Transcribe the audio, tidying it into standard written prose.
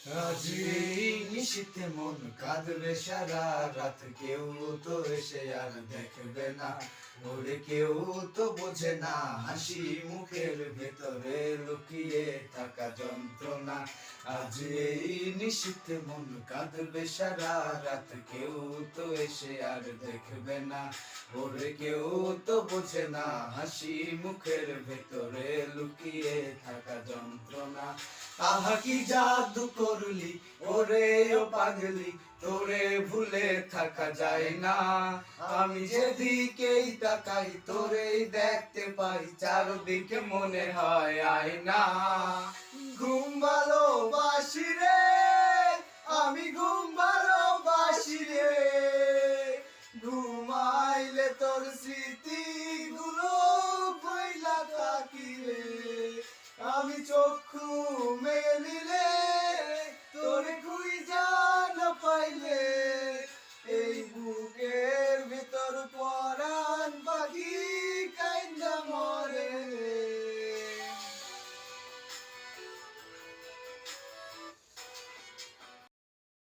আজ এই নিশীথে মন কাঁদবে সারা রাত, কেউ তো এসে আর দেখবে না, ওরে কেউ তো বোঝে না হাসি মুখের ভেতরে লুকিয়ে থাকা যন্ত্রণা। আজ এই নিশীথে মন কাঁদবে সারা রাত, কেউ তো এসে আর দেখবে না, ওরে কেউ তো বোঝে না হাসি মুখের ভেতরে লুকিয়ে থাকা যন্ত্রণা। আহা কি জাদু করলি ওরে ও পাগলি, তোরে ভুলে থাকা যায় না। আমি যেদিকেই তাকাই তোরেই দেখতে পাই, চারদিকে মনে হয় আয়না। ঘুম ভালোবাসি রে, আমি ঘুম ভালোবাসি রে, ঘুমাইলে তোর স্মৃতি গুলো ভুইলা থাকি রে। আমি চক্ষু